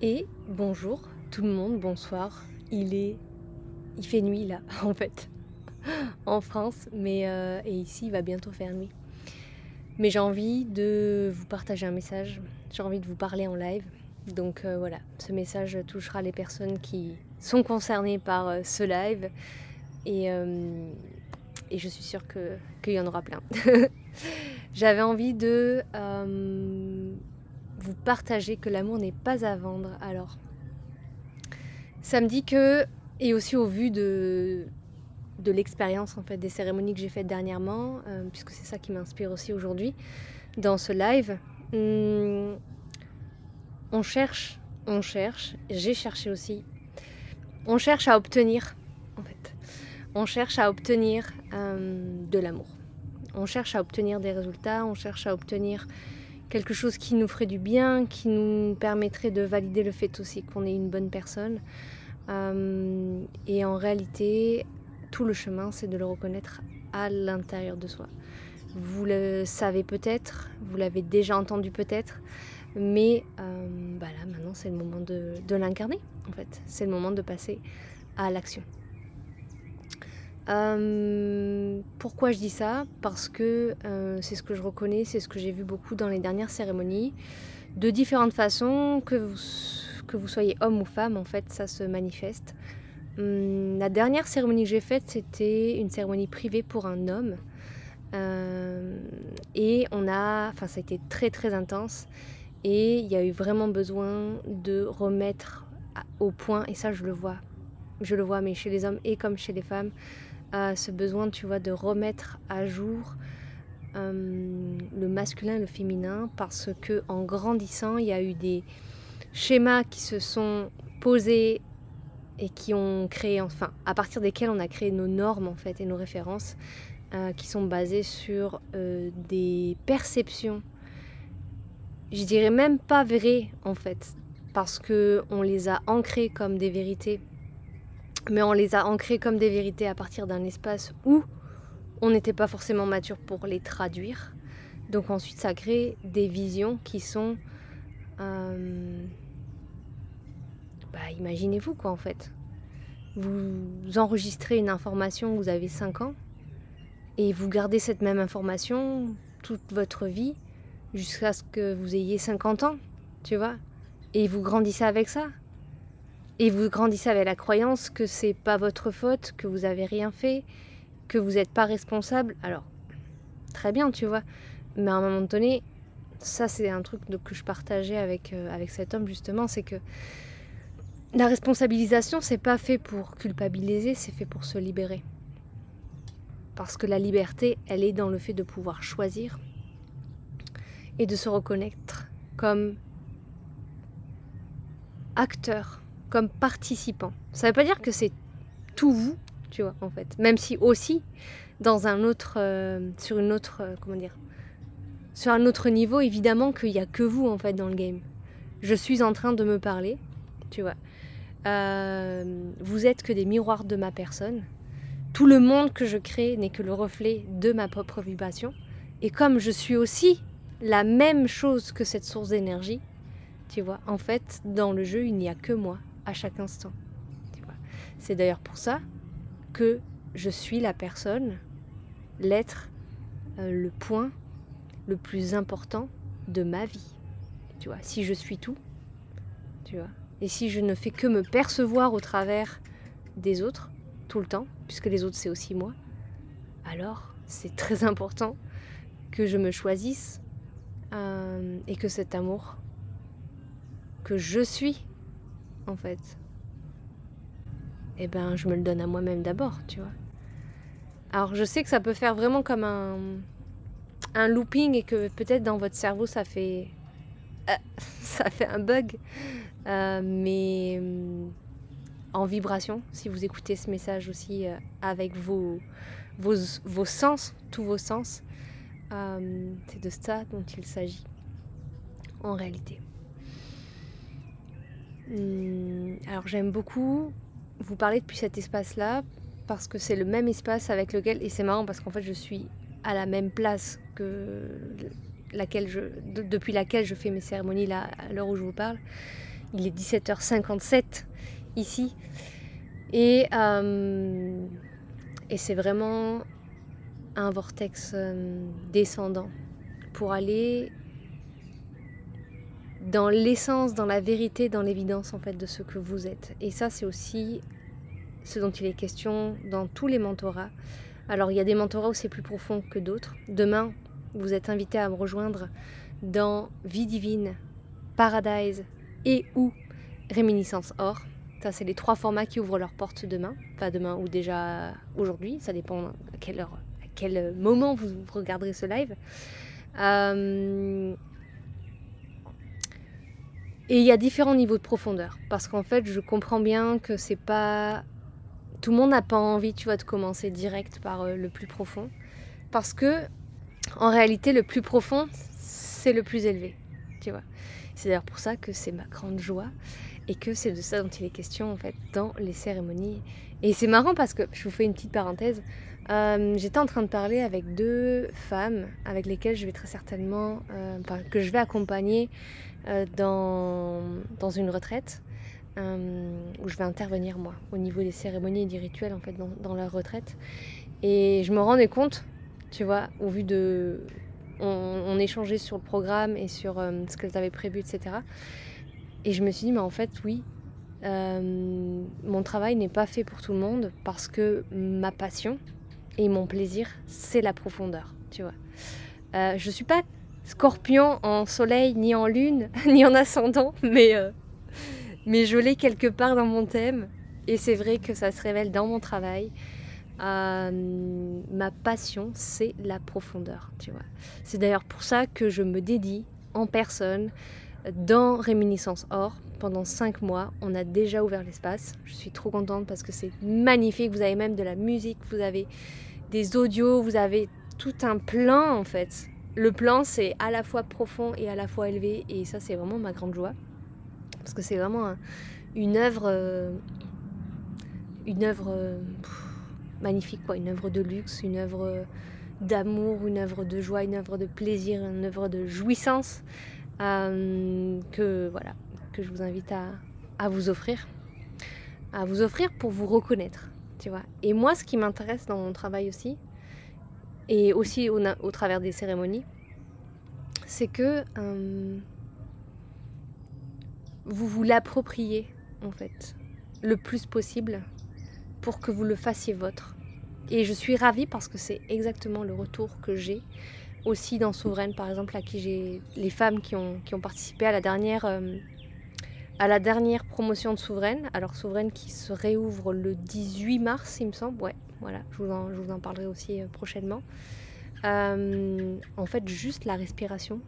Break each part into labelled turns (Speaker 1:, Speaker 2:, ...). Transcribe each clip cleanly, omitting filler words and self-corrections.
Speaker 1: Et bonjour tout le monde, bonsoir. Il fait nuit là, en fait, en France, et ici il va bientôt faire nuit. Mais j'ai envie de vous partager un message, j'ai envie de vous parler en live. Donc voilà, ce message touchera les personnes qui sont concernées par ce live et, euh, et je suis sûre qu'il y en aura plein. J'avais envie de vous partager que l'amour n'est pas à vendre. Alors, ça me dit que, et aussi au vu de l'expérience en fait, des cérémonies que j'ai faites dernièrement, puisque c'est ça qui m'inspire aussi aujourd'hui, dans ce live, on cherche, j'ai cherché aussi, on cherche à obtenir, en fait, on cherche à obtenir de l'amour. On cherche à obtenir des résultats, on cherche à obtenir quelque chose qui nous ferait du bien, qui nous permettrait de valider le fait aussi qu'on est une bonne personne. Et en réalité, tout le chemin, c'est de le reconnaître à l'intérieur de soi. Vous le savez peut-être, vous l'avez déjà entendu peut-être, mais là maintenant c'est le moment de l'incarner en fait. C'est le moment de passer à l'action. Pourquoi je dis ça? Parce que c'est ce que je reconnais, c'est ce que j'ai vu beaucoup dans les dernières cérémonies. De différentes façons, que vous soyez homme ou femme, en fait, ça se manifeste. La dernière cérémonie que j'ai faite, c'était une cérémonie privée pour un homme. Et ça a été très très intense. Et il y a eu vraiment besoin de remettre au point, et ça je le vois, mais chez les hommes et comme chez les femmes, ce besoin, tu vois, de remettre à jour le masculin et le féminin, parce que en grandissant, il y a eu des schémas qui se sont posés et qui ont créé, enfin, à partir desquels on a créé nos normes en fait et nos références, qui sont basées sur des perceptions, je dirais même pas vraies en fait, parce que on les a ancrées comme des vérités, mais on les a ancrées comme des vérités à partir d'un espace où on n'était pas forcément mature pour les traduire. Donc ensuite, ça crée des visions qui sont... imaginez-vous quoi en fait. Vous enregistrez une information, vous avez 5 ans, et vous gardez cette même information toute votre vie, jusqu'à ce que vous ayez 50 ans, tu vois. Et vous grandissez avec ça. Et vous grandissez avec la croyance que c'est pas votre faute, que vous avez rien fait, que vous n'êtes pas responsable. Alors, très bien, tu vois. Mais à un moment donné, ça c'est un truc que je partageais avec cet homme justement, c'est que la responsabilisation, c'est pas fait pour culpabiliser, c'est fait pour se libérer. Parce que la liberté, elle est dans le fait de pouvoir choisir et de se reconnaître comme acteur, comme participant. Ça veut pas dire que c'est tout vous, tu vois, en fait. Même si aussi, dans un autre, sur une autre, sur un autre niveau, évidemment qu'il n'y a que vous, en fait, dans le game. Je suis en train de me parler, tu vois. Vous êtes que des miroirs de ma personne. Tout le monde que je crée n'est que le reflet de ma propre vibration. Et comme je suis aussi la même chose que cette source d'énergie, tu vois, en fait, dans le jeu, il n'y a que moi, à chaque instant. Tu vois. C'est d'ailleurs pour ça que je suis la personne, l'être, le point le plus important de ma vie. Tu vois, si je suis tout, tu vois, et si je ne fais que me percevoir au travers des autres, tout le temps, puisque les autres c'est aussi moi, alors c'est très important que je me choisisse et que cet amour que je suis, en fait, eh ben je me le donne à moi-même d'abord, tu vois. Alors je sais que ça peut faire vraiment comme un looping et que peut-être dans votre cerveau ça fait ça fait un bug, mais en vibration, si vous écoutez ce message aussi avec vos sens, tous vos sens, c'est de ça dont il s'agit en réalité. Alors j'aime beaucoup vous parler depuis cet espace-là, parce que c'est le même espace avec lequel, et c'est marrant parce qu'en fait je suis à la même place que depuis laquelle je fais mes cérémonies là, à l'heure où je vous parle. il est 17h57 ici. Et c'est vraiment un vortex descendant pour aller dans l'essence, dans la vérité, dans l'évidence en fait de ce que vous êtes. Et ça, c'est aussi ce dont il est question dans tous les mentorats. Alors il y a des mentorats où c'est plus profond que d'autres. Demain, vous êtes invité à me rejoindre dans Vie Divine, Paradise et ou Réminiscence Or. Ça, c'est les 3 formats qui ouvrent leurs portes demain. Pas demain ou déjà aujourd'hui, ça dépend à quelle heure, à quel moment vous regarderez ce live. Et il y a différents niveaux de profondeur. Parce qu'en fait, je comprends bien que c'est pas... Tout le monde n'a pas envie, tu vois, de commencer direct par le plus profond. Parce que, en réalité, le plus profond, c'est le plus élevé, tu vois. C'est d'ailleurs pour ça que c'est ma grande joie et que c'est de ça dont il est question, en fait, dans les cérémonies. Et c'est marrant parce que, je vous fais une petite parenthèse, j'étais en train de parler avec 2 femmes avec lesquelles je vais très certainement, que je vais accompagner dans une retraite. Où je vais intervenir moi au niveau des cérémonies et des rituels en fait dans leur retraite, et je me rendais compte, tu vois, au vu de on échangeait sur le programme et sur ce qu'elles avaient prévu, etc. Et je me suis dit mais en fait oui, mon travail n'est pas fait pour tout le monde parce que ma passion et mon plaisir c'est la profondeur, tu vois. Je suis pas Scorpion en soleil ni en lune ni en ascendant, mais je l'ai quelque part dans mon thème, et c'est vrai que ça se révèle dans mon travail. Ma passion, c'est la profondeur, tu vois. C'est d'ailleurs pour ça que je me dédie en personne dans Réminiscence Or pendant 5 mois. On a déjà ouvert l'espace. Je suis trop contente parce que c'est magnifique. Vous avez même de la musique, vous avez des audios, vous avez tout un plan en fait. Le plan, c'est à la fois profond et à la fois élevé, et ça, c'est vraiment ma grande joie. Parce que c'est vraiment une œuvre magnifique, quoi. Une œuvre de luxe, une œuvre d'amour, une œuvre de joie, une œuvre de plaisir, une œuvre de jouissance que je vous invite à vous offrir. À vous offrir pour vous reconnaître, tu vois. Et moi, ce qui m'intéresse dans mon travail aussi, et aussi au travers des cérémonies, c'est que vous vous l'appropriez en fait le plus possible pour que vous le fassiez vôtre. Et je suis ravie parce que c'est exactement le retour que j'ai aussi dans Souveraine, par exemple, à qui j'ai les femmes qui ont participé à la dernière promotion de Souveraine. Alors Souveraine qui se réouvre le 18 mars, il me semble. Ouais, voilà, je vous en parlerai aussi prochainement. En fait, juste la respiration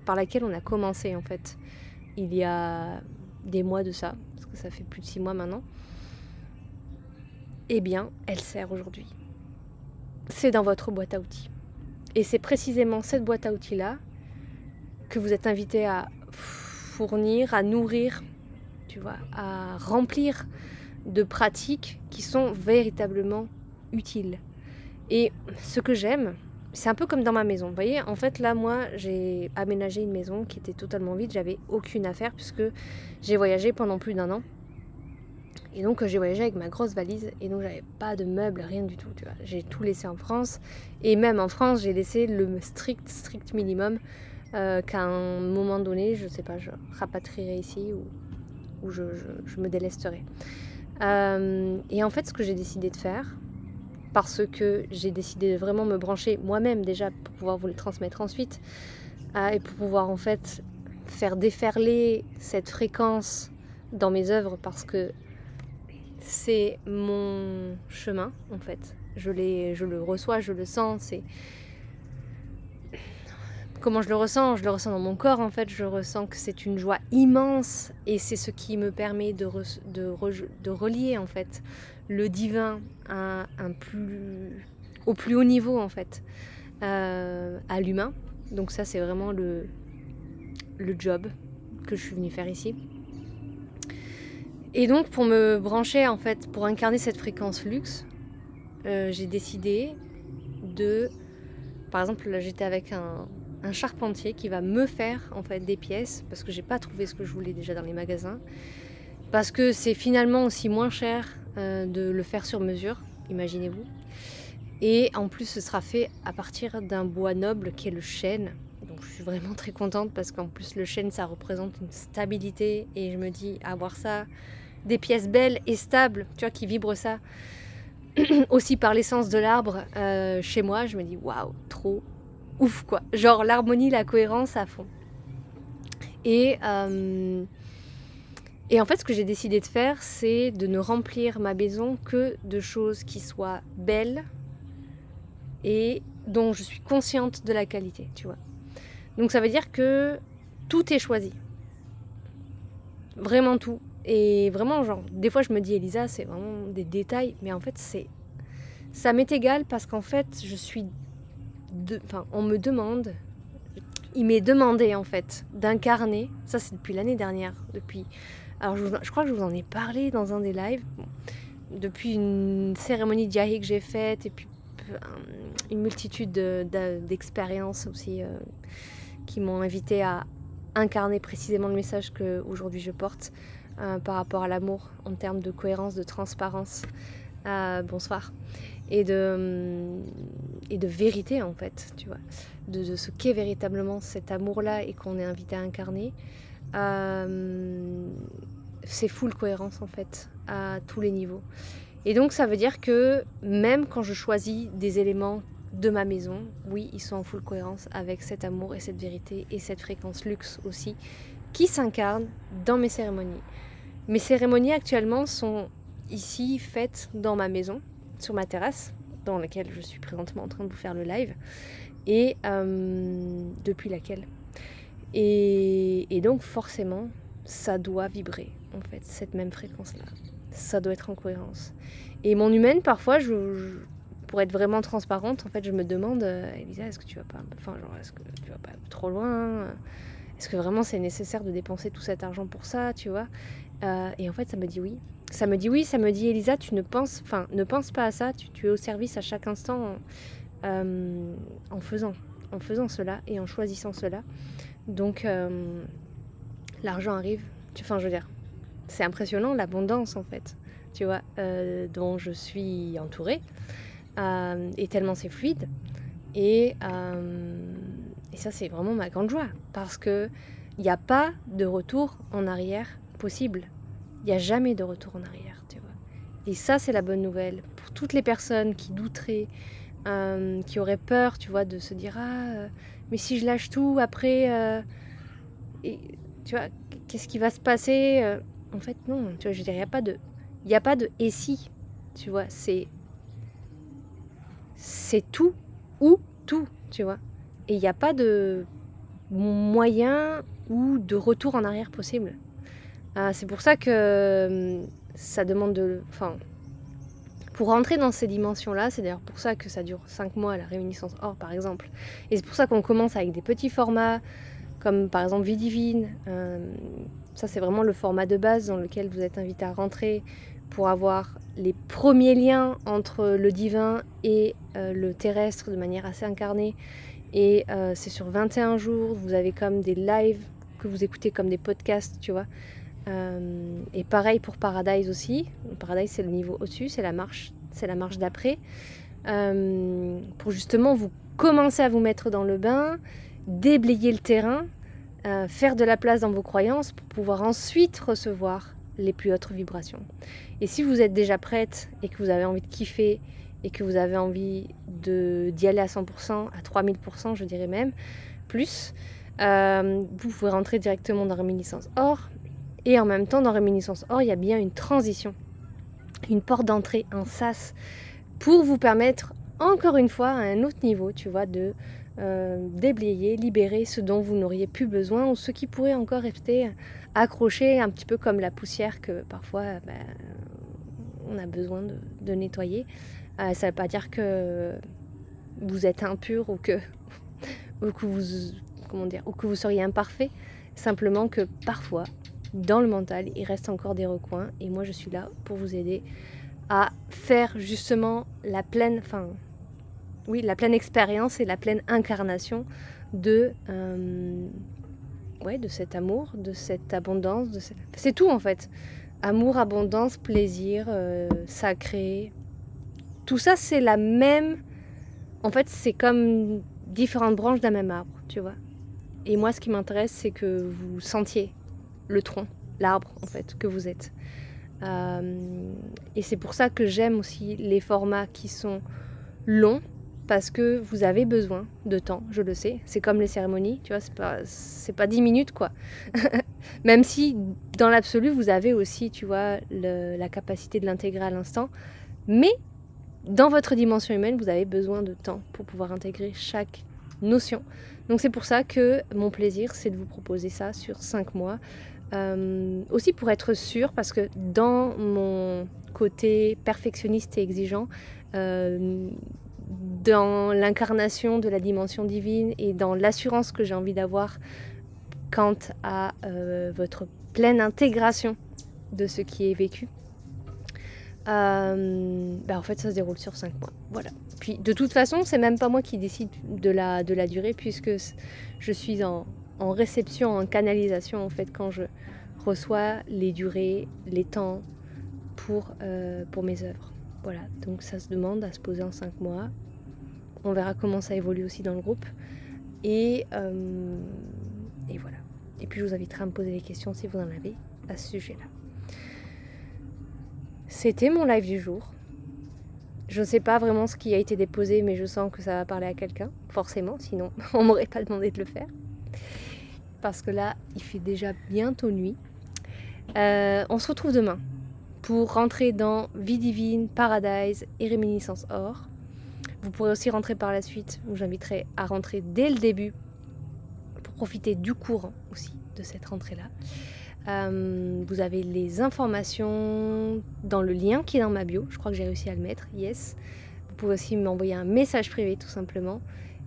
Speaker 1: par laquelle on a commencé en fait il y a des mois de ça, parce que ça fait plus de 6 mois maintenant, eh bien, elle sert aujourd'hui. C'est dans votre boîte à outils. Et c'est précisément cette boîte à outils-là que vous êtes invité à fournir, à nourrir, tu vois, à remplir de pratiques qui sont véritablement utiles. Et ce que j'aime, c'est un peu comme dans ma maison. Vous voyez, en fait, là, moi, j'ai aménagé une maison qui était totalement vide. J'avais aucune affaire puisque j'ai voyagé pendant plus d'1 an. Et donc, j'ai voyagé avec ma grosse valise. Et donc, j'avais pas de meubles, rien du tout. Tu vois. J'ai tout laissé en France. Et même en France, j'ai laissé le strict minimum qu'à un moment donné, je sais pas, je rapatrierai ici ou je me délesterai. Et en fait, ce que j'ai décidé de faire, parce que j'ai décidé de vraiment me brancher moi-même déjà pour pouvoir vous le transmettre ensuite, et pour pouvoir en fait faire déferler cette fréquence dans mes œuvres, parce que c'est mon chemin en fait. Je le reçois, je le sens. C'est comment je le ressens dans mon corps en fait. Je ressens que c'est une joie immense, et c'est ce qui me permet de relier en fait le divin au plus haut niveau en fait, à l'humain. Donc ça, c'est vraiment le job que je suis venue faire ici. Et donc pour me brancher en fait, pour incarner cette fréquence luxe, j'ai décidé de, par exemple là j'étais avec un charpentier qui va me faire en fait des pièces, parce que j'ai pas trouvé ce que je voulais déjà dans les magasins, parce que c'est finalement aussi moins cher de le faire sur mesure, imaginez-vous. Et en plus, ce sera fait à partir d'un bois noble qui est le chêne. Donc je suis vraiment très contente parce qu'en plus le chêne, ça représente une stabilité. Et je me dis, avoir ça, des pièces belles et stables, tu vois, qui vibrent ça, aussi par l'essence de l'arbre chez moi, je me dis, waouh, trop ouf quoi. Genre l'harmonie, la cohérence à fond. Et en fait, ce que j'ai décidé de faire, c'est de ne remplir ma maison que de choses qui soient belles, et dont je suis consciente de la qualité, tu vois. Donc ça veut dire que tout est choisi. Vraiment tout. Et vraiment, genre, des fois je me dis, Elisa, c'est vraiment des détails, mais en fait, ça m'est égal parce qu'en fait, on me demande, il m'est demandé en fait d'incarner, ça c'est depuis l'année dernière, alors je crois que je vous en ai parlé dans un des lives, depuis une cérémonie de Yahi que j'ai faite, et puis une multitude d'expériences aussi qui m'ont invité à incarner précisément le message qu'aujourd'hui je porte par rapport à l'amour en termes de cohérence, de transparence, bonsoir, et de vérité en fait, tu vois, de ce qu'est véritablement cet amour-là et qu'on est invité à incarner. C'est full cohérence en fait, à tous les niveaux. Et donc ça veut dire que même quand je choisis des éléments de ma maison, oui, ils sont en full cohérence avec cet amour et cette vérité et cette fréquence luxe aussi, qui s'incarne dans mes cérémonies. Mes cérémonies actuellement sont ici faites dans ma maison, sur ma terrasse, dans laquelle je suis présentement en train de vous faire le live, et depuis laquelle. Et donc forcément, ça doit vibrer, en fait, cette même fréquence-là. Ça doit être en cohérence. Et mon humaine, parfois, pour être vraiment transparente, en fait, je me demande, Elisa, est-ce que tu vas pas, est-ce que tu vas pas trop loin? Est-ce que vraiment c'est nécessaire de dépenser tout cet argent pour ça, tu vois? Et en fait, ça me dit oui. Ça me dit oui, ça me dit, Elisa, ne pense pas à ça, tu es au service à chaque instant en faisant cela et en choisissant cela. Donc, l'argent arrive. Enfin, je veux dire, c'est impressionnant l'abondance en fait, tu vois, dont je suis entourée, et tellement c'est fluide. Et ça, c'est vraiment ma grande joie parce que il n'y a pas de retour en arrière possible. Il n'y a jamais de retour en arrière, tu vois. Et ça, c'est la bonne nouvelle pour toutes les personnes qui douteraient, qui auraient peur, tu vois, de se dire mais si je lâche tout après, et tu vois, qu'est-ce qui va se passer? En fait, non, tu vois, je veux dire, il n'y a pas de et si, tu vois, c'est tout ou tout, tu vois. Et il n'y a pas de moyen ou de retour en arrière possible. C'est pour ça que ça demande pour rentrer dans ces dimensions-là, c'est d'ailleurs pour ça que ça dure 5 mois, la réminiscence or, par exemple. Et c'est pour ça qu'on commence avec des petits formats, comme par exemple Vie Divine. Ça, c'est vraiment le format de base dans lequel vous êtes invité à rentrer pour avoir les premiers liens entre le divin et le terrestre de manière assez incarnée. Et c'est sur 21 jours, vous avez comme des lives que vous écoutez comme des podcasts, tu vois. Et pareil pour Paradise aussi. Paradise, c'est le niveau au-dessus, c'est la marche d'après. Pour justement vous commencer à vous mettre dans le bain, déblayer le terrain, faire de la place dans vos croyances pour pouvoir ensuite recevoir les plus hautes vibrations. Et si vous êtes déjà prête et que vous avez envie de kiffer et que vous avez envie d'y aller à 100%, à 3000%, je dirais même, plus, vous pouvez rentrer directement dans Réminiscence Or. Et en même temps, dans Réminiscence Or, il y a bien une transition, une porte d'entrée, un sas, pour vous permettre, encore une fois, à un autre niveau, tu vois, de déblayer, libérer ce dont vous n'auriez plus besoin ou ce qui pourrait encore rester accroché, un petit peu comme la poussière que parfois on a besoin de nettoyer. Ça ne veut pas dire que vous êtes impur ou que vous seriez imparfait, simplement que parfois, dans le mental, il reste encore des recoins et moi je suis là pour vous aider à faire justement la pleine expérience et la pleine incarnation de, ouais, de cet amour, de cette abondance, c'est tout en fait. Amour, abondance, plaisir, sacré. Tout ça, c'est la même... En fait, c'est comme différentes branches d'un même arbre, tu vois. Et moi, ce qui m'intéresse, c'est que vous sentiez le tronc, l'arbre, en fait, que vous êtes. Et c'est pour ça que j'aime aussi les formats qui sont longs, parce que vous avez besoin de temps, je le sais. C'est comme les cérémonies, tu vois, c'est pas 10 minutes, quoi. Même si, dans l'absolu, vous avez aussi, tu vois, la capacité de l'intégrer à l'instant. Mais, dans votre dimension humaine, vous avez besoin de temps pour pouvoir intégrer chaque notion. Donc c'est pour ça que mon plaisir, c'est de vous proposer ça sur 5 mois. Aussi pour être sûr, parce que dans mon côté perfectionniste et exigeant, dans l'incarnation de la dimension divine et dans l'assurance que j'ai envie d'avoir quant à votre pleine intégration de ce qui est vécu, en fait ça se déroule sur 5 mois, voilà. Puis de toute façon, c'est même pas moi qui décide de la durée, puisque je suis en réception, en canalisation en fait, quand je reçois les durées, les temps pour mes œuvres. Voilà, donc ça se demande à se poser en 5 mois. On verra comment ça évolue aussi dans le groupe. Et voilà. Et puis je vous inviterai à me poser des questions si vous en avez à ce sujet-là. C'était mon live du jour. Je ne sais pas vraiment ce qui a été déposé, mais je sens que ça va parler à quelqu'un, forcément, sinon on m'aurait pas demandé de le faire. Parce que là, il fait déjà bientôt nuit. On se retrouve demain pour rentrer dans Vie Divine, Paradise et Réminiscence Or. Vous pourrez aussi rentrer par la suite, où j'inviterai à rentrer dès le début pour profiter du courant aussi de cette rentrée-là. Vous avez les informations dans le lien qui est dans ma bio. Je crois que j'ai réussi à le mettre, yes. Vous pouvez aussi m'envoyer un message privé tout simplement.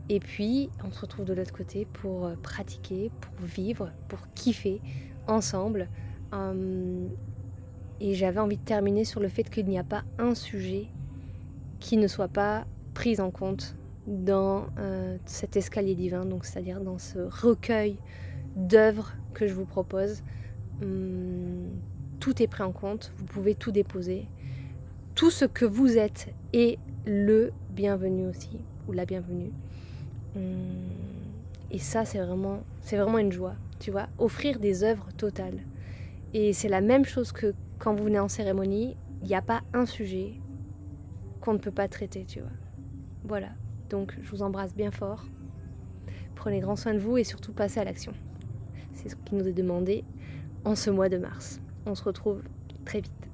Speaker 1: Et puis, on se retrouve de l'autre côté pour pratiquer, pour vivre, pour kiffer ensemble. Et j'avais envie de terminer sur le fait qu'il n'y a pas un sujet qui ne soit pas pris en compte dans cet escalier divin, donc c'est-à-dire dans ce recueil d'œuvres que je vous propose. Tout est pris en compte, vous pouvez tout déposer. Tout ce que vous êtes est le bienvenu aussi, ou la bienvenue. Et ça, c'est vraiment une joie, tu vois, offrir des œuvres totales. Et c'est la même chose que quand vous venez en cérémonie, il n'y a pas un sujet qu'on ne peut pas traiter, tu vois. Voilà, donc je vous embrasse bien fort. Prenez grand soin de vous et surtout passez à l'action. C'est ce qui nous est demandé en ce mois de mars. On se retrouve très vite.